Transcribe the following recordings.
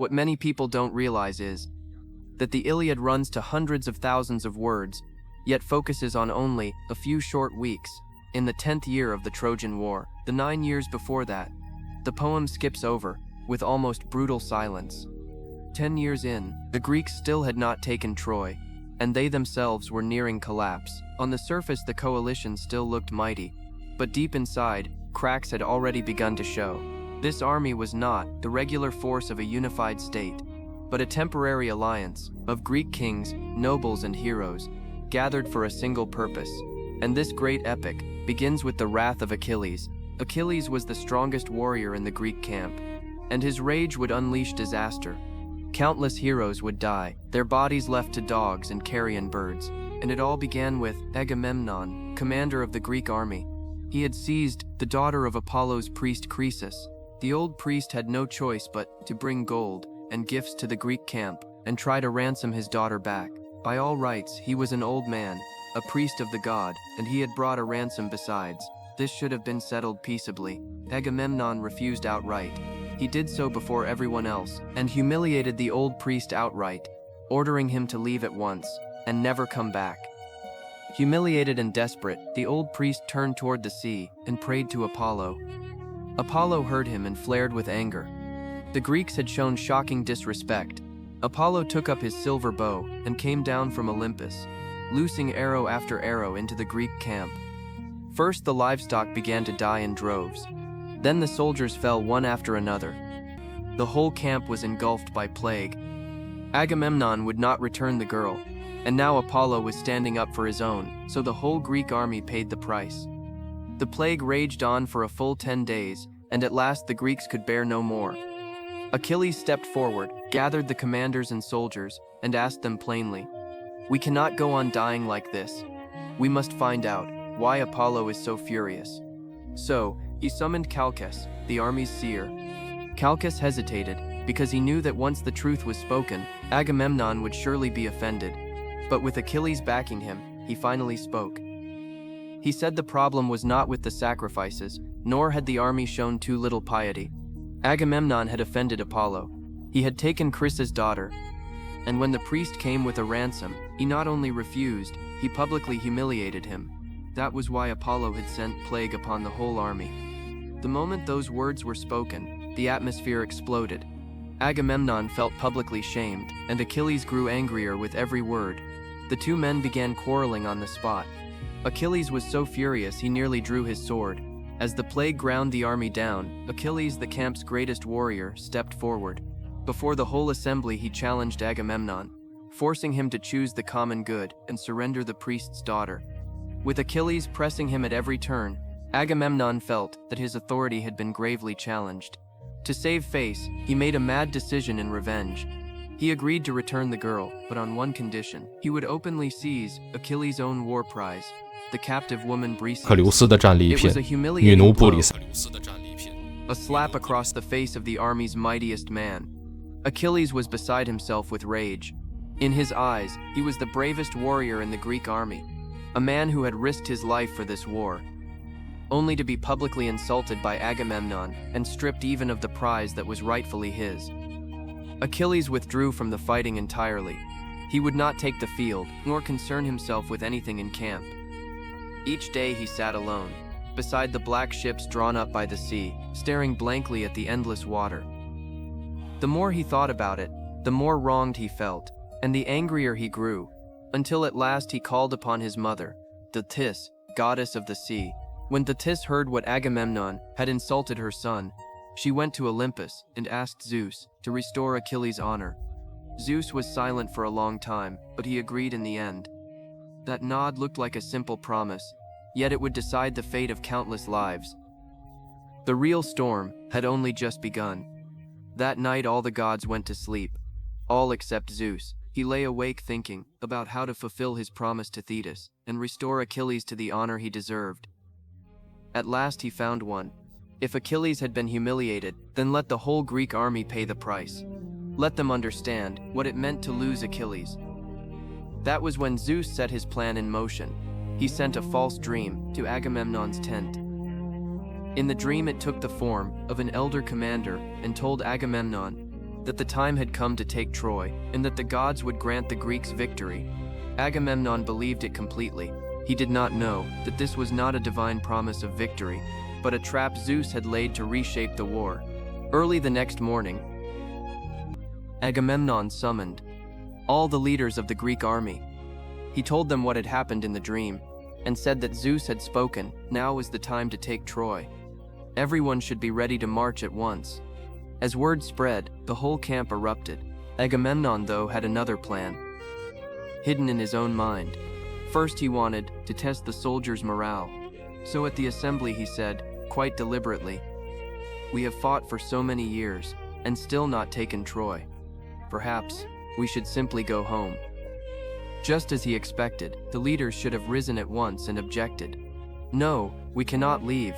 What many people don't realize is that the Iliad runs to hundreds of thousands of words, yet focuses on only a few short weeks. In the 10th year of the Trojan War, the 9 years before that, the poem skips over, with almost brutal silence. 10 years in, the Greeks still had not taken Troy, and they themselves were nearing collapse. On the surface, the coalition still looked mighty, but deep inside, cracks had already begun to show. This army was not the regular force of a unified state, but a temporary alliance of Greek kings, nobles, and heroes, gathered for a single purpose. And this great epic begins with the wrath of Achilles. Achilles was the strongest warrior in the Greek camp, and his rage would unleash disaster. Countless heroes would die, their bodies left to dogs and carrion birds. And it all began with Agamemnon, commander of the Greek army. He had seized the daughter of Apollo's priest Croesus. The old priest had no choice but to bring gold and gifts to the Greek camp and try to ransom his daughter back. By all rights, he was an old man, a priest of the god, and he had brought a ransom besides. This should have been settled peaceably. Agamemnon refused outright. He did so before everyone else, and humiliated the old priest outright, ordering him to leave at once and never come back. Humiliated and desperate, the old priest turned toward the sea and prayed to Apollo. Apollo heard him and flared with anger. The Greeks had shown shocking disrespect. Apollo took up his silver bow and came down from Olympus, loosing arrow after arrow into the Greek camp. First, the livestock began to die in droves. Then the soldiers fell one after another. The whole camp was engulfed by plague. Agamemnon would not return the girl, and now Apollo was standing up for his own, so the whole Greek army paid the price. The plague raged on for a full 10 days, and at last the Greeks could bear no more. Achilles stepped forward, gathered the commanders and soldiers, and asked them plainly, "We cannot go on dying like this. We must find out why Apollo is so furious." So, he summoned Calchas, the army's seer. Calchas hesitated, because he knew that once the truth was spoken, Agamemnon would surely be offended. But with Achilles backing him, he finally spoke. He said the problem was not with the sacrifices, nor had the army shown too little piety. Agamemnon had offended Apollo. He had taken Chrysa's daughter, and when the priest came with a ransom, he not only refused, he publicly humiliated him. That was why Apollo had sent plague upon the whole army. The moment those words were spoken, the atmosphere exploded. Agamemnon felt publicly shamed, and Achilles grew angrier with every word. The two men began quarreling on the spot. Achilles was so furious he nearly drew his sword. As the plague ground the army down, Achilles, the camp's greatest warrior, stepped forward. Before the whole assembly, he challenged Agamemnon, forcing him to choose the common good and surrender the priest's daughter. With Achilles pressing him at every turn, Agamemnon felt that his authority had been gravely challenged. To save face, he made a mad decision in revenge. He agreed to return the girl, but on one condition. He would openly seize Achilles' own war prize, the captive woman Briseis. It was a humiliating blow, a slap across the face of the army's mightiest man. Achilles was beside himself with rage. In his eyes, he was the bravest warrior in the Greek army, a man who had risked his life for this war, only to be publicly insulted by Agamemnon and stripped even of the prize that was rightfully his. Achilles withdrew from the fighting entirely. He would not take the field, nor concern himself with anything in camp. Each day he sat alone, beside the black ships drawn up by the sea, staring blankly at the endless water. The more he thought about it, the more wronged he felt, and the angrier he grew, until at last he called upon his mother, Thetis, goddess of the sea. When Thetis heard what Agamemnon had insulted her son, she went to Olympus and asked Zeus to restore Achilles' honor. Zeus was silent for a long time, but he agreed in the end. That nod looked like a simple promise, yet it would decide the fate of countless lives. The real storm had only just begun. That night all the gods went to sleep, all except Zeus. He lay awake thinking about how to fulfill his promise to Thetis and restore Achilles to the honor he deserved. At last he found one. If Achilles had been humiliated, then let the whole Greek army pay the price. Let them understand what it meant to lose Achilles. That was when Zeus set his plan in motion. He sent a false dream to Agamemnon's tent. In the dream it took the form of an elder commander and told Agamemnon, that the time had come to take Troy, and that the gods would grant the Greeks victory. Agamemnon believed it completely. He did not know that this was not a divine promise of victory, but a trap Zeus had laid to reshape the war. Early the next morning, Agamemnon summoned all the leaders of the Greek army. He told them what had happened in the dream, and said that Zeus had spoken. Now was the time to take Troy. Everyone should be ready to march at once. As word spread, the whole camp erupted. Agamemnon, though, had another plan, hidden in his own mind. First, he wanted to test the soldiers' morale. So at the assembly he said, quite deliberately, "We have fought for so many years, and still not taken Troy. Perhaps we should simply go home." Just as he expected, the leaders should have risen at once and objected. "No, we cannot leave."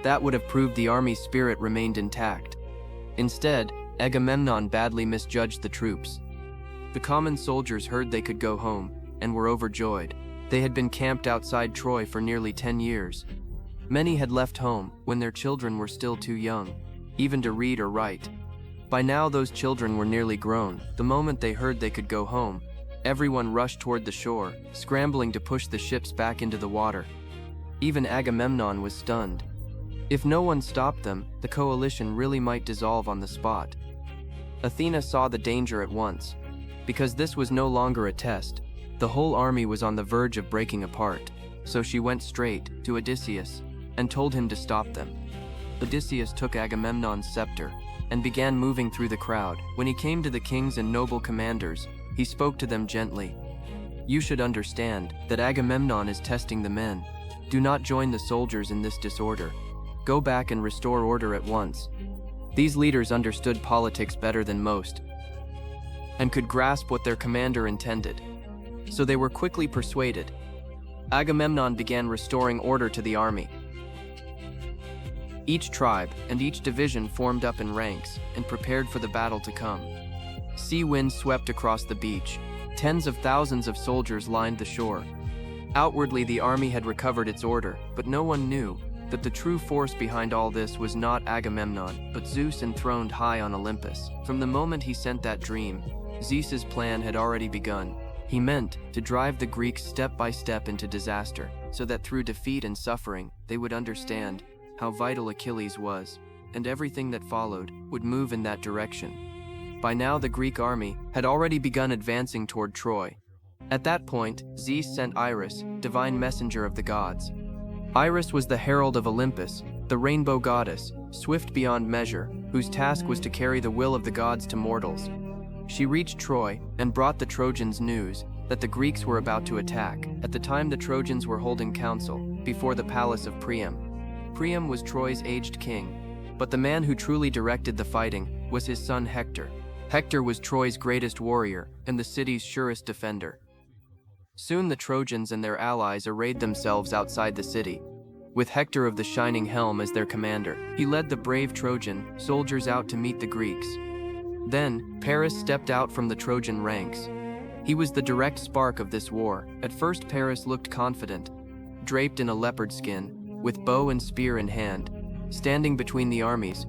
That would have proved the army's spirit remained intact. Instead, Agamemnon badly misjudged the troops. The common soldiers heard they could go home, and were overjoyed. They had been camped outside Troy for nearly 10 years. Many had left home when their children were still too young, even to read or write. By now those children were nearly grown. The moment they heard they could go home, everyone rushed toward the shore, scrambling to push the ships back into the water. Even Agamemnon was stunned. If no one stopped them, the coalition really might dissolve on the spot. Athena saw the danger at once. Because this was no longer a test, the whole army was on the verge of breaking apart. So she went straight to Odysseus and told him to stop them. Odysseus took Agamemnon's scepter and began moving through the crowd. When he came to the kings and noble commanders, he spoke to them gently. "You should understand that Agamemnon is testing the men. Do not join the soldiers in this disorder. Go back and restore order at once." These leaders understood politics better than most and could grasp what their commander intended. So they were quickly persuaded. Agamemnon began restoring order to the army. Each tribe and each division formed up in ranks and prepared for the battle to come. Sea winds swept across the beach. Tens of thousands of soldiers lined the shore. Outwardly, the army had recovered its order, but no one knew that the true force behind all this was not Agamemnon, but Zeus enthroned high on Olympus. From the moment he sent that dream, Zeus's plan had already begun. He meant to drive the Greeks step by step into disaster, so that through defeat and suffering, they would understand how vital Achilles was, and everything that followed would move in that direction. By now, the Greek army had already begun advancing toward Troy. At that point, Zeus sent Iris, divine messenger of the gods. Iris was the herald of Olympus, the rainbow goddess, swift beyond measure, whose task was to carry the will of the gods to mortals. She reached Troy and brought the Trojans news that the Greeks were about to attack. At the time, the Trojans were holding council before the palace of Priam. Priam was Troy's aged king, but the man who truly directed the fighting was his son Hector. Hector was Troy's greatest warrior and the city's surest defender. Soon the Trojans and their allies arrayed themselves outside the city, with Hector of the Shining Helm as their commander. He led the brave Trojan soldiers out to meet the Greeks. Then, Paris stepped out from the Trojan ranks. He was the direct spark of this war. At first, Paris looked confident, draped in a leopard skin, with bow and spear in hand, standing between the armies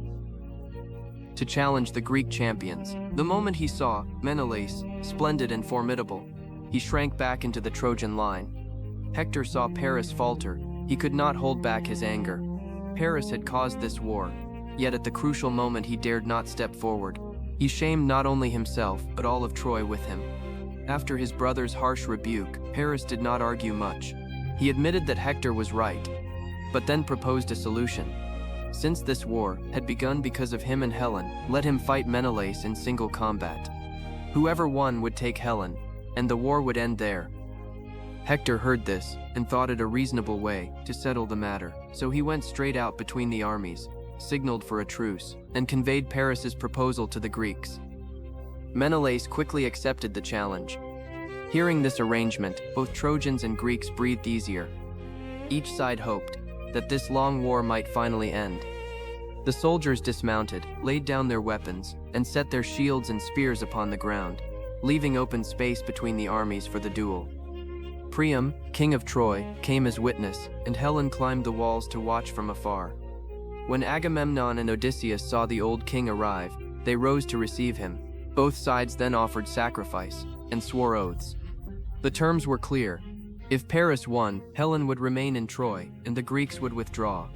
to challenge the Greek champions. The moment he saw Menelaus, splendid and formidable, he shrank back into the Trojan line. Hector saw Paris falter. He could not hold back his anger. Paris had caused this war, yet at the crucial moment he dared not step forward. He shamed not only himself, but all of Troy with him. After his brother's harsh rebuke, Paris did not argue much. He admitted that Hector was right, but then proposed a solution. Since this war had begun because of him and Helen, let him fight Menelaus in single combat. Whoever won would take Helen, and the war would end there. Hector heard this and thought it a reasonable way to settle the matter, so he went straight out between the armies, signaled for a truce, and conveyed Paris's proposal to the Greeks. Menelaus quickly accepted the challenge. Hearing this arrangement, both Trojans and Greeks breathed easier. Each side hoped that this long war might finally end. The soldiers dismounted, laid down their weapons, and set their shields and spears upon the ground, leaving open space between the armies for the duel. Priam, king of Troy, came as witness, and Helen climbed the walls to watch from afar. When Agamemnon and Odysseus saw the old king arrive, they rose to receive him. Both sides then offered sacrifice and swore oaths. The terms were clear. If Paris won, Helen would remain in Troy, and the Greeks would withdraw.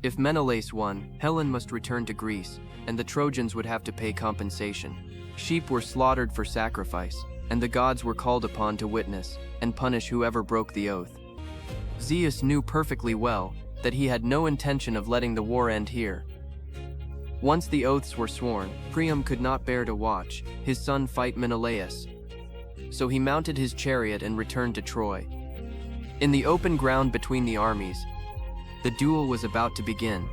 If Menelaus won, Helen must return to Greece, and the Trojans would have to pay compensation. Sheep were slaughtered for sacrifice, and the gods were called upon to witness and punish whoever broke the oath. Zeus knew perfectly well that he had no intention of letting the war end here. Once the oaths were sworn, Priam could not bear to watch his son fight Menelaus. So he mounted his chariot and returned to Troy. In the open ground between the armies, the duel was about to begin.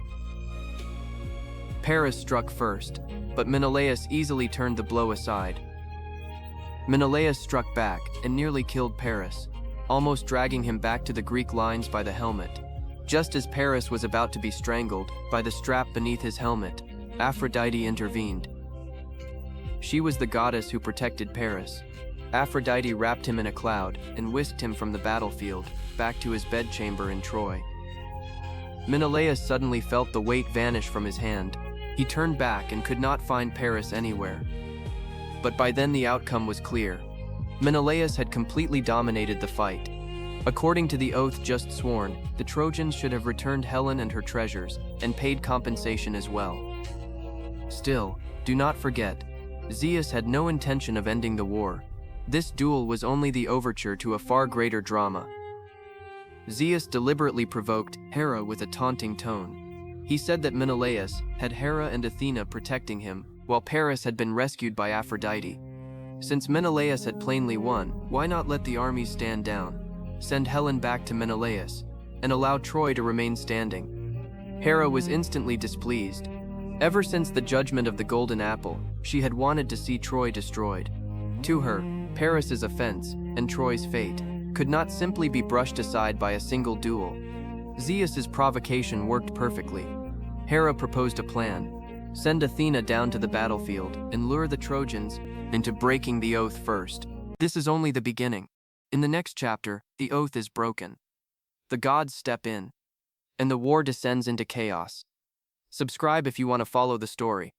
Paris struck first, but Menelaus easily turned the blow aside. Menelaus struck back and nearly killed Paris, almost dragging him back to the Greek lines by the helmet. Just as Paris was about to be strangled by the strap beneath his helmet, Aphrodite intervened. She was the goddess who protected Paris. Aphrodite wrapped him in a cloud and whisked him from the battlefield back to his bedchamber in Troy. Menelaus suddenly felt the weight vanish from his hand. He turned back and could not find Paris anywhere. But by then the outcome was clear. Menelaus had completely dominated the fight. According to the oath just sworn, the Trojans should have returned Helen and her treasures and paid compensation as well. Still, do not forget, Zeus had no intention of ending the war. This duel was only the overture to a far greater drama. Zeus deliberately provoked Hera with a taunting tone. He said that Menelaus had Hera and Athena protecting him, while Paris had been rescued by Aphrodite. Since Menelaus had plainly won, why not let the armies stand down, send Helen back to Menelaus, and allow Troy to remain standing? Hera was instantly displeased. Ever since the judgment of the Golden Apple, she had wanted to see Troy destroyed. To her, Paris's offense and Troy's fate could not simply be brushed aside by a single duel. Zeus's provocation worked perfectly. Hera proposed a plan: send Athena down to the battlefield and lure the Trojans into breaking the oath first. This is only the beginning. In the next chapter, the oath is broken. The gods step in, and the war descends into chaos. Subscribe if you want to follow the story.